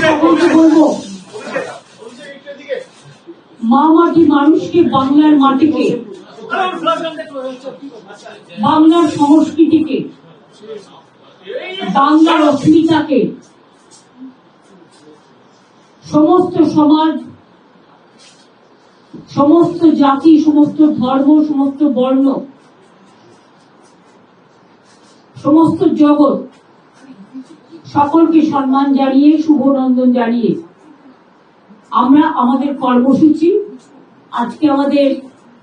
সকলকে বলবো, মা মাটি মানুষকে, বাংলার মাটিকে, বাংলার সংস্কৃতিকে, বাংলার অস্মিতাকে সমস্ত সমাজ, সমস্ত জাতি, সমস্ত ধর্ম, সমস্ত বর্ণ, সমস্ত জগৎ সকলকে সম্মান জানিয়ে, শুভনন্দন জানিয়ে আমরা আমাদের কর্মসূচি, আজকে আমাদের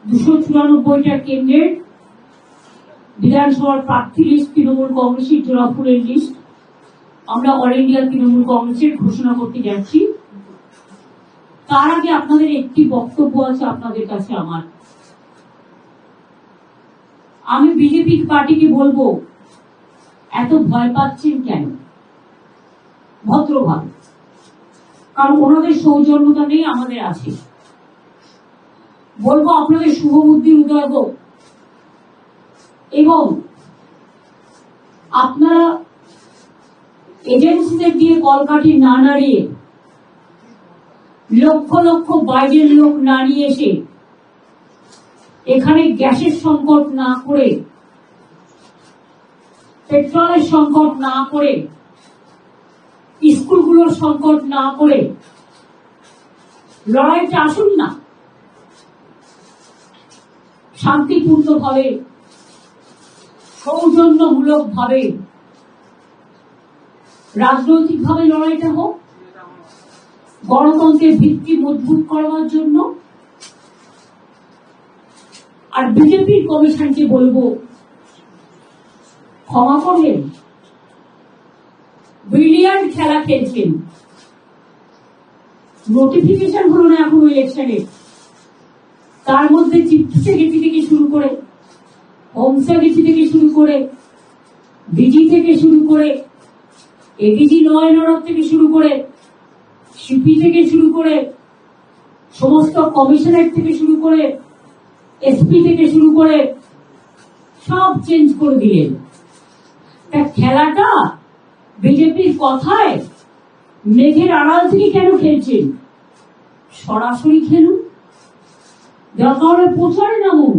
294টা কেন্দ্রের বিধানসভার প্রার্থী লিস্ট, তৃণমূল কংগ্রেসের জোড়াফুলের লিস্ট আমরা অল ইন্ডিয়া তৃণমূল কংগ্রেসের ঘোষণা করতে যাচ্ছি। তার আগে আপনাদের একটি বক্তব্য আছে আপনাদের কাছে আমার। আমি বিজেপি পার্টিকে বলবো, এত ভয় পাচ্ছেন কেন? ভদ্রভাবে, কারণ ওনাদের সৌজন্যতা নেই, আমাদের আছে। বলবো আপনাদের শুভ বুদ্ধির উদয় হোক এবং আপনারা এজেন্সিদের দিয়ে কলকাঠি না নাড়িয়ে, লক্ষ লক্ষ বাইরের লোক না নিয়ে এসে এখানে গ্যাসের সংকট না করে, পেট্রোলের সংকট না করে, স্কুলগুলোর সংকট না করে লড়াইটা আসুন না। শান্তিপূর্ণভাবে, সৌজন্যমূলকভাবে, রাজনৈতিকভাবে লড়াইটা হোক, গণতন্ত্রের ভিত্তি মজবুত করার জন্য। আর বিজেপির কমিশনকে বলবো, ক্ষমা করলেন, ব্রিলিয়ান্ট খেলা খেলছেন। নোটিফিকেশন হলো না এখন ইলেকশনে, তার মধ্যে চিফ সেক্রেটারি থেকে শুরু করে, হোম সেক্রেটারি থেকে শুরু করে, ডিজি থেকে শুরু করে, এডিজি ল অ্যান্ড অর্ডার থেকে শুরু করে, সিপি থেকে শুরু করে, সমস্ত কমিশনারেট থেকে শুরু করে, এসপি থেকে শুরু করে সব চেঞ্জ করে দিলেন। তা খেলাটা বিজেপির কথায় মেঘের আড়াল থেকে কেন খেলছেন? সরাসরি খেলুন, দরকার হলে প্রচারে নামুন।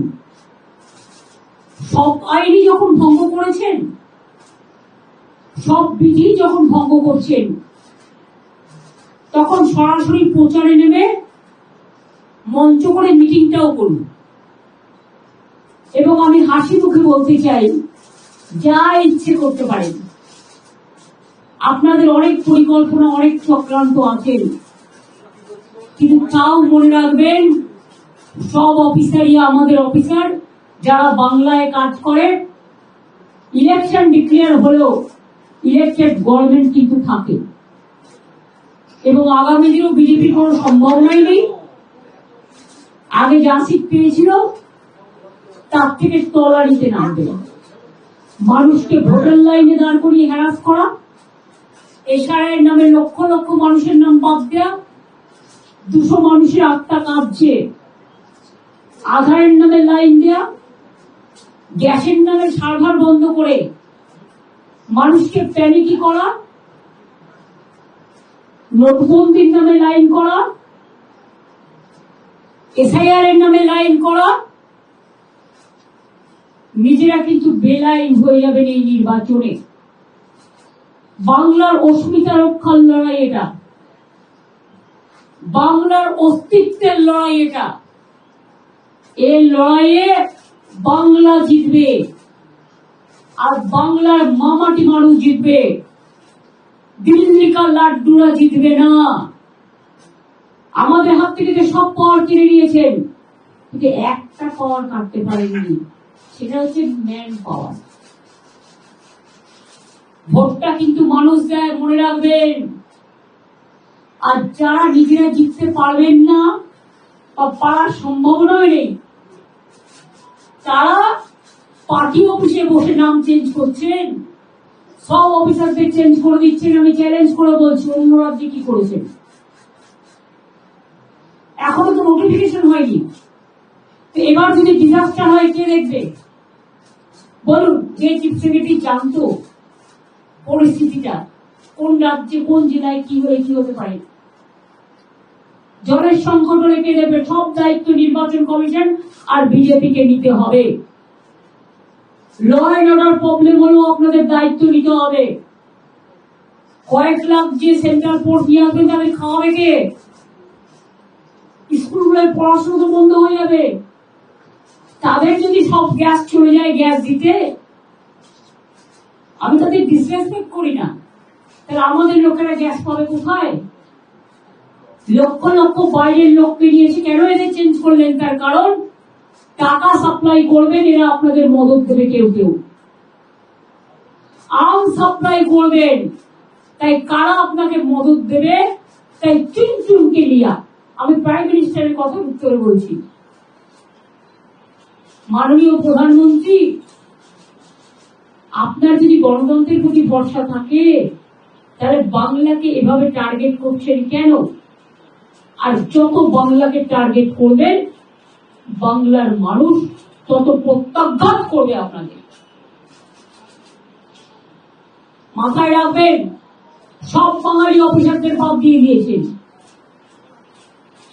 সব আইনই যখন ভঙ্গ করেছেন, সব বিধি যখন ভঙ্গ করছেন, তখন সরাসরি প্রচারে নেমে মঞ্চ করে মিটিংটাও করুন। এবং আমি হাসি মুখে বলতে চাই, যা ইচ্ছে করতে পারেন, আপনাদের অনেক পরিকল্পনা, অনেক চক্রান্ত আছে, কিন্তু তাও মনে রাখবেন, সব অফিসারই আমাদের অফিসার, যারা বাংলায় কাজ করে। ইলেকশন ডিক্লেয়ার হলেও ইলেকটেড গভর্নমেন্ট কিন্তু থাকে এবং আগামী দিনেও বিজেপির কোন সম্ভাবনাই নেই। আগে যা সিট পেয়েছিল তার থেকে তলানিতে নামবে। মানুষকে ভোটার লাইনে দাঁড় করিয়ে হ্যারাস করা, এসআইয়ের নামে লক্ষ লক্ষ মানুষের নাম বাদ দেওয়া, 200 মানুষের আত্মা কাঁপছে, আধারের নামে লাইন দেয়া, গ্যাসের নামে সার্ভার বন্ধ করে মানুষকে প্যানিকি করা, নোটবন্দির নামে লাইন করা, এসআইআর এর নামে লাইন করা। নিজেরা কিন্তু বেলাইন হয়ে যাবেন এই নির্বাচনে। বাংলার অস্মিতা রক্ষার লড়াই এটা, বাংলার অস্তিত্বের লড়াই এটা। এই লড়াইয়ে বাংলা জিতবে, আর বাংলার মামাটি মানুষ জিতবে। দিল্লিকা লাড্ডুরা জিতবে না। আমাদের হাত থেকে যে সব পাওয়ার কিনে নিয়েছেন, কিন্তু একটা পাওয়ার কাটতে পারেননি, সেটা হচ্ছে ম্যান পাওয়ার। ভোটটা কিন্তু মানুষ দেয়, মনে রাখবেন। আর যারা নিজেরা জিততে পারবেন না বা পারার সম্ভাবনাও নেই, তারা পার্টি অফিসে বসে নাম চেঞ্জ করছেন, সব অফিসারদের চেঞ্জ করে দিচ্ছেন। আমি চ্যালেঞ্জ করে বলছি, অন্য রাজ্যে কি করেছেন? এখনো তো নোটিফিকেশন হয়নি। এবার যদি ডিজাস্টার হয়, কে দেখবে? বলুন। যে চিফ সেক্রেটারি জানতো পরিস্থিতিটা, কোন রাজ্যে কোন জেলায় কি হয়ে কি হতে পারে। জলের সংকট হলে কে দেবে? সব দায়িত্ব নির্বাচন কমিশন আর বিজেপি কে নিতে হবে। ল অ্যান্ড অর্ডার প্রবলেম হলেও আপনাদের দায়িত্ব নিতে হবে। কয়েক লাখ যে সেন্ট্রাল ফোর্স নিয়ে আসবেন তাদের খাওয়াবে কে? স্কুলগুলোর পড়াশোনা তো বন্ধ হয়ে যাবে। তাদের যদি সব গ্যাস চলে যায় গ্যাস দিতে, আমি তাদের ডিসরেসপেক্ট করি না, তাহলে আমাদের লোকেরা গ্যাস পাবে কোথায়? লক্ষ লক্ষ বাইরের লোককে নিয়েছে, কেন এদের চেঞ্জ করলেন? তার কারণ টাকা সাপ্লাই করবেন, এরা আপনাদের মদত দেবে কেউ কেউ। আম সাপ্লাই করবেন, তাই কারা আপনাকে মদত দেবে? তাই চুনচুনকে লিয়া। আমি প্রাইম মিনিস্টারের কথা উত্তরে বলছি, মাননীয় প্রধানমন্ত্রী, আপনার যদি গণতন্ত্রের প্রতি ভরসা থাকে তাহলে বাংলাকে এভাবে টার্গেট করছেন কেন? আর যত বাংলাকে টার্গেট করবেন বাংলার মানুষ তত প্রত্যাঘাত করবে আপনাদের। মাথায় রাখবেন, সব বাঙালি অফিসারদের বাদ দিয়ে দিয়েছেন,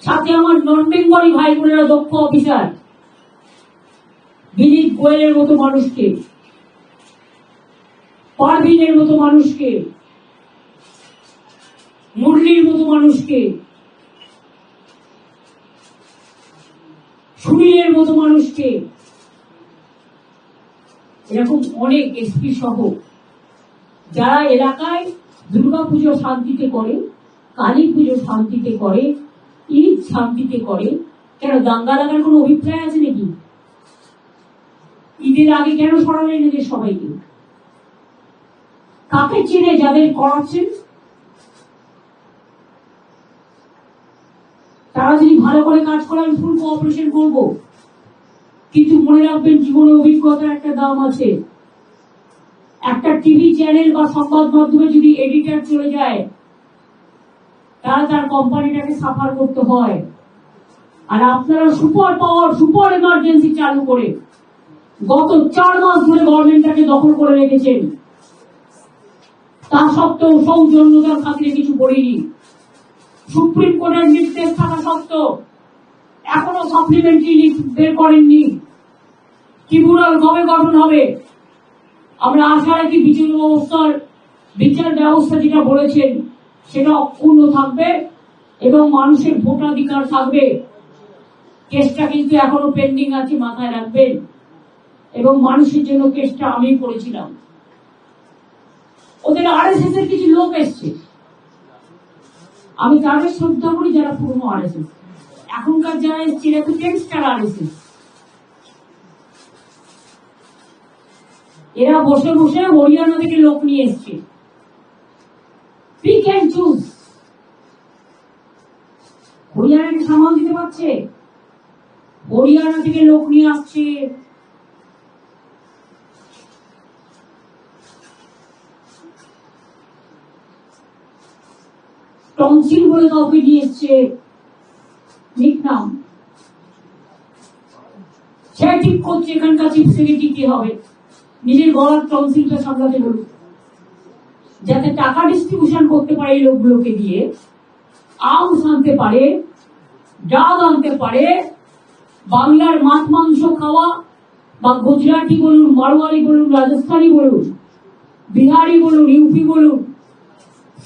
সাথে আমার নন বেঙ্গলি ভাই বোনেরা দক্ষ অফিসার, বিনীত গোয়েলের মতো মানুষকে, পারভিনের মতো মানুষকে, মুরলির মতো মানুষকে, সুনীলের মতো মানুষকে, এরকম অনেক এসপি সহ যারা এলাকায় দুর্গাপুজো শান্তিতে করে, কালী পুজো শান্তিতে করে, ঈদ শান্তিতে করে। কেন দাঙ্গা লাগার কোন অভিপ্রায় আছে নাকি? ঈদের আগে কেন সরালেন এদের সবাইকে? কাকে চেনে যাদের করাচ্ছেন? তারা যদি ভালো করে কাজ করে আমি ফুল কোঅপারেশন করবো, কিন্তু মনে রাখবেন জীবনে অভিজ্ঞতার একটা দাম আছে। একটা টিভি চ্যানেল বা সংবাদ মাধ্যমে যদি এডিটর চলে যায় তারা তার কোম্পানিটাকে সাফার করতে হয়। আর আপনারা সুপার পাওয়ার, সুপার এমার্জেন্সি চালু করে গত 4 মাস ধরে গভর্নমেন্টটাকে দখল করে রেখেছেন। তা সত্ত্বেও সৌজন্যতার খাতিরে কিছু করিনি। সুপ্রিম কোর্টের নির্দেশ থাকা সত্ত্বেও এখনো সাপ্লিমেন্টারি বের করেননি। ট্রিব্যুনাল কবে গঠন হবে? আমরা আশা রাখি বিচার ব্যবস্থা যেটা বলেছেন সেটা অক্ষুণ্ণ থাকবে এবং মানুষের ভোটাধিকার থাকবে। কেসটা কিন্তু এখনো পেন্ডিং আছে, মাথায় রাখবেন। এবং মানুষের জন্য কেসটা আমি করেছিলাম। ওদের আরএসএস এর কিছু লোক এসছে, আমি তাদের শ্রদ্ধা করি যারা পুরনো আরএসএস। এখনকার যারা এসছে এরা তো টেক্সটার আরএসএস। এরা বসে বসে হরিয়ানা থেকে লোক নিয়ে এসছে, পিক অ্যান্ড চুজ। হরিয়ানাকে সামাল দিতে পারছে? হরিয়ানা থেকে লোক নিয়ে আসছে। টনসিল বলে কাউকে নিয়ে এসছে, নিক নাম। সে ঠিক করছে এখানকার চিফ সেক্রেটারি কি হবে, নিজের গলার টনসিলটা সামলাতে বলুন, যাতে টাকা ডিস্ট্রিবিউশন করতে পারে এই লোকগুলোকে দিয়ে, আর্মস আনতে পারে, ডাল আনতে পারে, বাংলার মাছ মাংস খাওয়া বা গুজরাটি বলুন, মারোয়ারি বলুন, রাজস্থানী বলুন, বিহারি বলুন, ইউপি বলুন,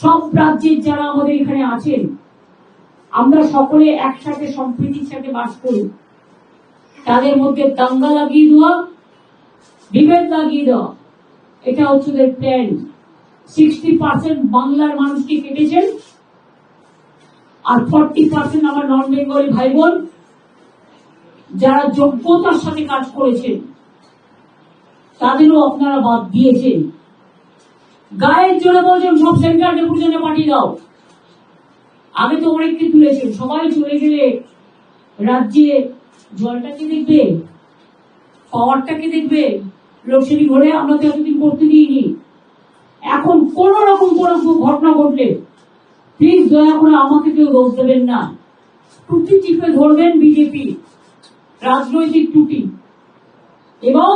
সব রাজ্যের যারা আমাদের এখানে আছেন আমরা সকলে একসাথে সম্প্রীতির সাথে বাস করি। তাদের মধ্যে দাঙ্গা লাগিয়ে দেওয়া, বিভেদ লাগিয়ে দেওয়া, এটা হচ্ছে ওদের প্ল্যান। 60% বাংলার মানুষকে কেটেছেন আর 40% আমার নন বেঙ্গলি ভাই বোন যারা যোগ্যতার সাথে কাজ করেছেন তাদেরও আপনারা বাদ দিয়েছেন। গায়ের জোরে বলছেন সব সেন্ট্রাল ডেপুটেশনে পাঠিয়ে দাও। আগে তো অনেককে তুলেছেন, সবাই চলে গেলে রাজ্যে জলটাকে দেখবে, পাওয়ারটাকে দেখবে, লোডশেডিং হলে আমরা তো এতদিন করতে দিইনি। এখন কোন রকম কোন ঘটনা ঘটলে প্লিজ দয়া করে আমাকে কেউ দোষ দেবেন না। টুটি চিপে ধরবেন বিজেপি, রাজনৈতিক টুটি। এবং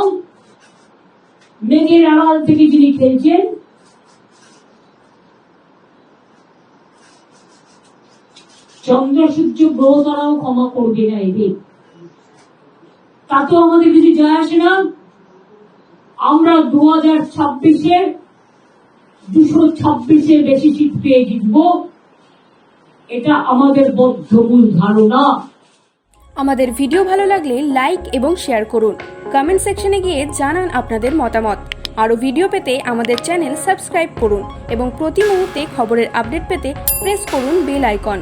মেঘের আড়াল থেকে যিনি খেলছেন চন্দ্র সূর্য গ্রহ তারাও ক্ষমা করবে না এদের। তাতেও আমাদের কিছু যায় আসে না। আমরা 2026-এ 226-এর বেশি সিট পেয়ে জিতবো, এটা আমাদের বদ্ধমূল ধারণা। আমাদের ভিডিও ভালো লাগলে লাইক এবং শেয়ার করুন। কমেন্ট সেকশনে গিয়ে জানান আপনাদের মতামত। আরও ভিডিও পেতে আমাদের চ্যানেল সাবস্ক্রাইব করুন এবং প্রতি মুহূর্তে খবরের আপডেট পেতে প্রেস করুন বেল আইকন।